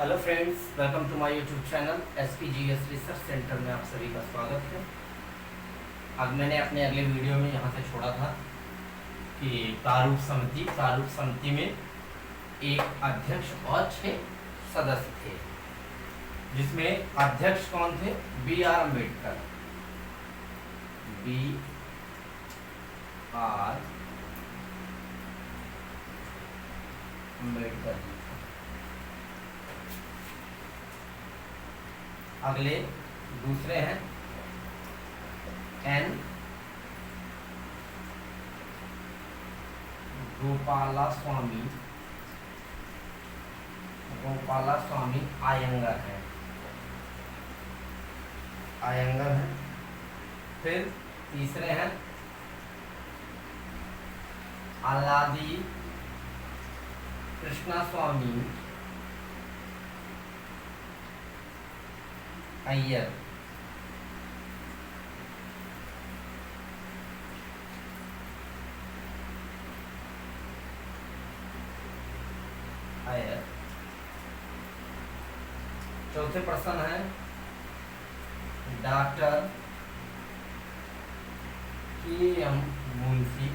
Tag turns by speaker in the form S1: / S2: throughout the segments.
S1: Hello friends, welcome to my YouTube channel SPGS research centre में आप सभी का स्वागत है। आज मैंने अपने अगले वीडियो में यहाँ से छोड़ा था कि प्रारूप समिति में एक अध्यक्ष और 6 सदस्य थे, जिसमें अध्यक्ष कौन थे? BR अम्बेडकर। BR अम्बेडकर जी। अगले दूसरे हैं N गोपालास्वामी अयंगर हैं। फिर तीसरे हैं आलादी कृष्णास्वामी अय्यर। चौथे पर्सन है डॉक्टर KM मुंशी।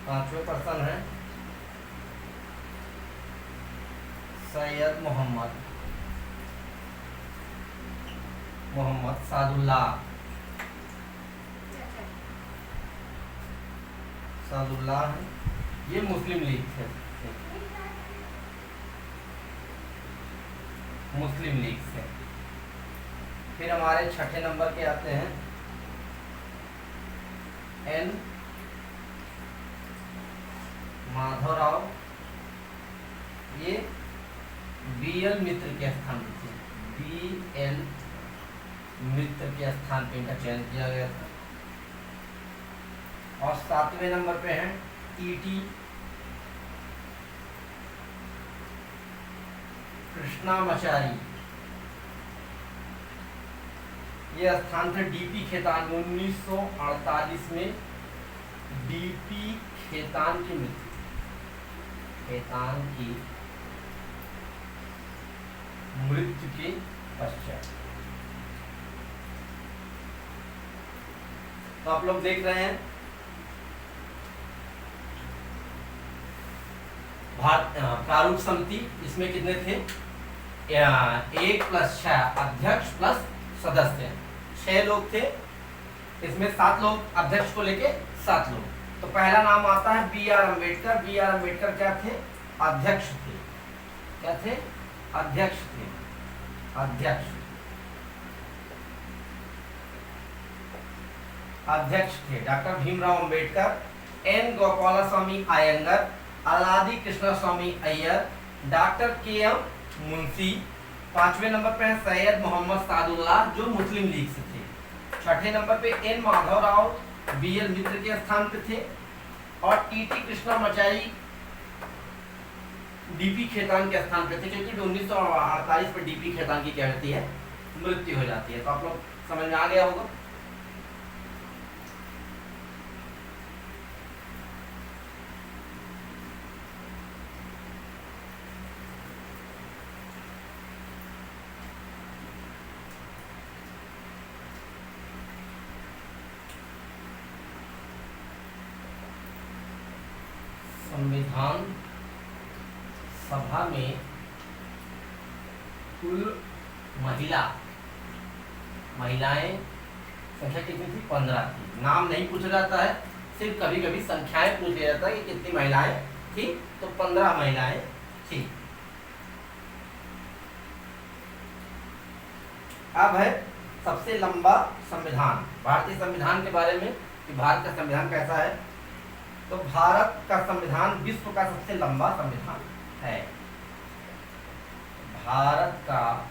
S1: पांचवें पर्सन है सैयद मोहम्मद सादुल्लाह। है, ये मुस्लिम लीग से। फिर हमारे छठे नंबर के आते हैं N माधवराव। ये BL मित्र के स्थान पे थे। BL मित्र के स्थान पे इनका चयन किया गया था। और सातवें नंबर पे हैं TT कृष्णामाचारी। ये स्थान थे DP खेतान। 1948 में DP खेतान की मृत्यु के पश्चात। तो आप लोग देख रहे हैं प्रारूप समिति। इसमें कितने थे? 1 + 6 अध्यक्ष प्लस सदस्य, 6 लोग थे। इसमें 7 लोग अध्यक्ष को लेके 7 लोग। तो पहला नाम आता है BR अम्बेडकर। BR अम्बेडकर क्या थे? अध्यक्ष थे। अध्यक्ष थे। Doctor Bhimrao Ambedkar, N Gopalaswami Ayyangar, Alladi Krishnaswami Iyer, doctor KM Munshi. पांचवें नंबर पे है सैयद मोहम्मद सादुल्लाह, जो मुस्लिम लीग से थे। छठे नंबर पे N माधवराव BL मित्र के स्थान पे थे। और TT कृष्णामाचारी DP खेतान के स्थान पे थे, क्योंकि 1948 में DP खेतान की क्या होती है? मृत्यु हो जाती है। तो आप लोग समझ में आ गया होगा। संविधान सभा में कुल महिलाएं संख्या कितनी थी? 15 थी। नाम नहीं पूछा जाता है, सिर्फ कभी कभी संख्याएं पूछ लिया जाता है कि कितनी महिलाएं थी। तो 15 महिलाएं थी। अब है सबसे लंबा संविधान। भारतीय संविधान के बारे में कि भारत का संविधान कैसा है। तो भारत का संविधान विश्व का सबसे लंबा संविधान है। भारत का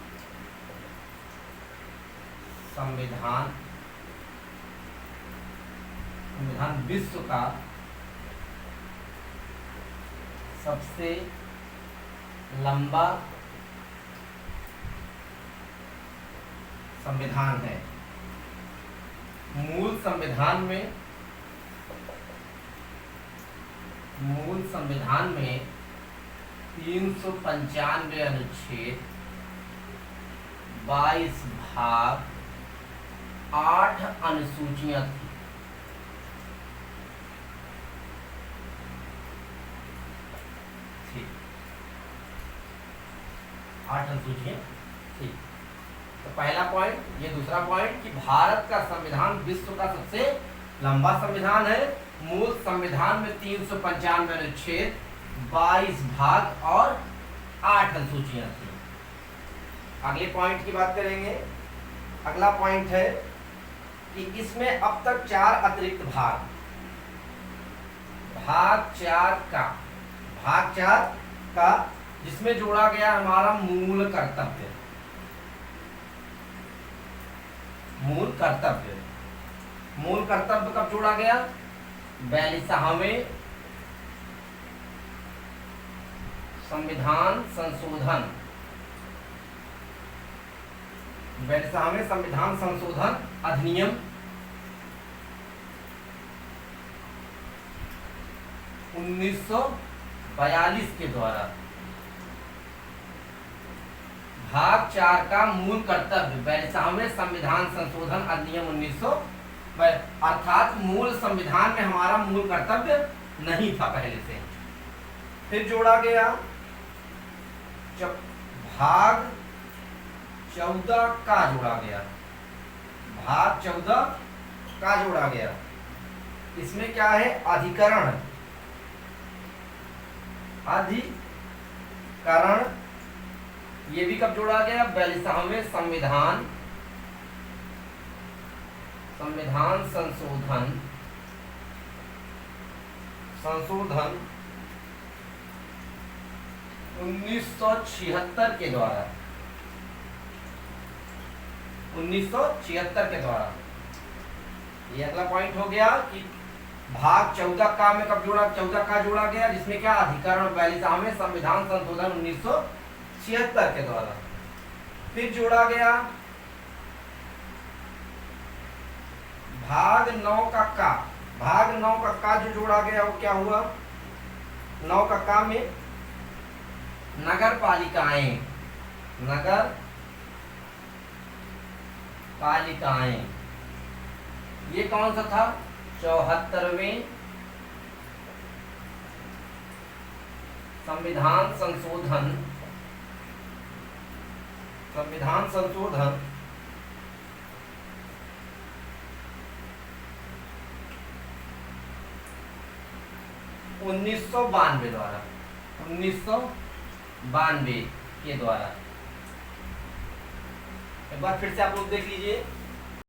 S1: संविधान विश्व का सबसे लंबा संविधान है। मूल संविधान में मूल संविधान में 395 अनुच्छेद, 22 भाग, 8 अनुसूचियां थी। ठीक, 8 अनुसूचियां थी। तो पहला पॉइंट, ये दूसरा पॉइंट कि भारत का संविधान विश्व का सबसे लंबा संविधान है। मूल संविधान में 395 अनुच्छेद, 22 भाग और 8 अनुसूचियां थी। अगले पॉइंट की बात करेंगे। अगला पॉइंट है कि इसमें अब तक 4 अतिरिक्त भाग, भाग 4 का जिसमें जोड़ा गया हमारा मूल कर्तव्य। मूल कर्तव्य कब जोड़ा गया? 42वें संविधान संशोधन, 42वें संविधान संशोधन अधिनियम 1942 के द्वारा। भाग 4 का मूल कर्तव्य 42वें संविधान संशोधन अधिनियम 1900, अर्थात मूल संविधान में हमारा मूल कर्तव्य नहीं था पहले से। फिर जोड़ा गया भाग 14 का जोड़ा गया, भाग 14 का जोड़ा गया। इसमें क्या है? अधिकरण, ये भी कब जोड़ा गया? 42वें संविधान संशोधन 1976 के द्वारा, 1976 के द्वारा। ये अगला पॉइंट हो गया कि भाग 14 का में कब जोड़ा? 14 का जोड़ा गया, जिसमें क्या? अधिकरण 42वें संविधान संशोधन 1976 के द्वारा। फिर जोड़ा गया भाग 9 का भाग 9 का जो जोड़ा गया वो क्या हुआ? 9 का में नगर पालिकाएं, ये कौन सा था? 74वें संविधान संशोधन 1992 द्वारा, 1992 के द्वारा। एक बार फिर से आप लोग देख लीजिए।